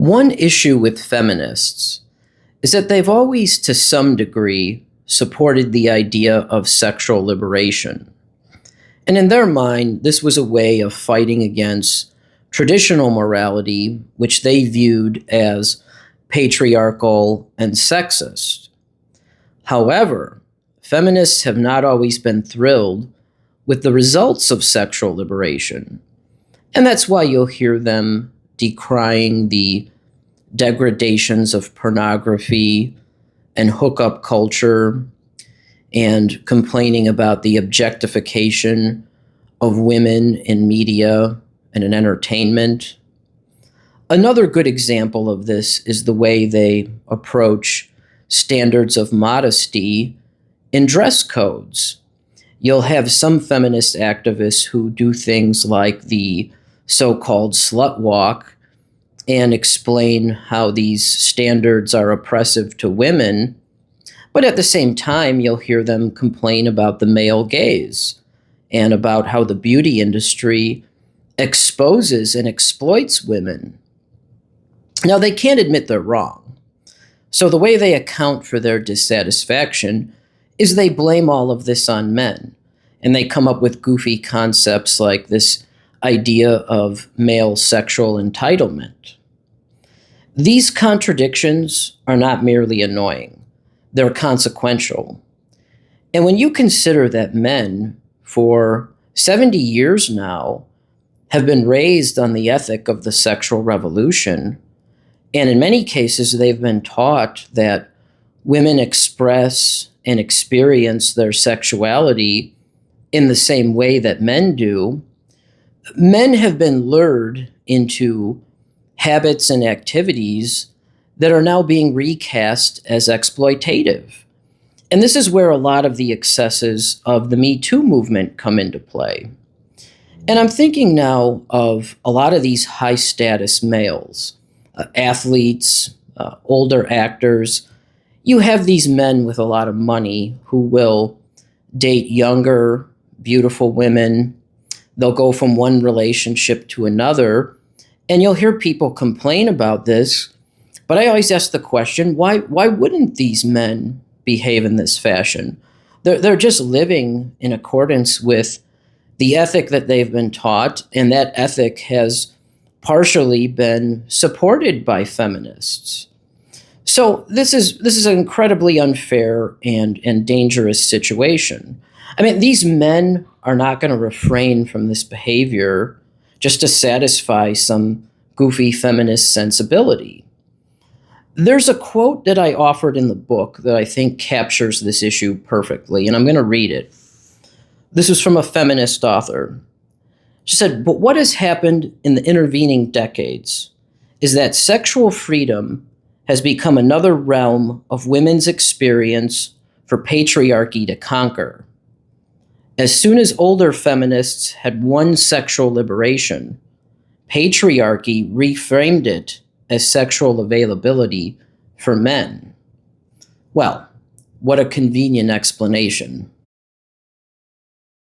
One issue with feminists is that they've always, to some degree, supported the idea of sexual liberation. And in their mind, this was a way of fighting against traditional morality, which they viewed as patriarchal and sexist. However, feminists have not always been thrilled with the results of sexual liberation. And that's why you'll hear them decrying the degradations of pornography and hookup culture and complaining about the objectification of women in media and in entertainment. Another good example of this is the way they approach standards of modesty in dress codes. You'll have some feminist activists who do things like the so-called slut walk and explain how these standards are oppressive to women. But at the same time, you'll hear them complain about the male gaze and about how the beauty industry exposes and exploits women. Now, they can't admit they're wrong. So the way they account for their dissatisfaction is they blame all of this on men. And they come up with goofy concepts like this idea of male sexual entitlement. These contradictions are not merely annoying. They're consequential. And when you consider that men, for 70 years now, have been raised on the ethic of the sexual revolution, and in many cases they've been taught that women express and experience their sexuality in the same way that men do, men have been lured into habits and activities that are now being recast as exploitative. And this is where a lot of the excesses of the Me Too movement come into play. And I'm thinking now of a lot of these high-status males, athletes, older actors. You have these men with a lot of money who will date younger, beautiful women. They'll go from one relationship to another. And you'll hear people complain about this. But I always ask the question, why wouldn't these men behave in this fashion? They're just living in accordance with the ethic that they've been taught, and that ethic has partially been supported by feminists. So this is an incredibly unfair and dangerous situation. I mean, these men are not going to refrain from this behavior just to satisfy some goofy feminist sensibility. There's a quote that I offered in the book that I think captures this issue perfectly, and I'm going to read it. This is from a feminist author. She said, "But what has happened in the intervening decades is that sexual freedom has become another realm of women's experience for patriarchy to conquer. As soon as older feminists had won sexual liberation, patriarchy reframed it as sexual availability for men." Well, what a convenient explanation.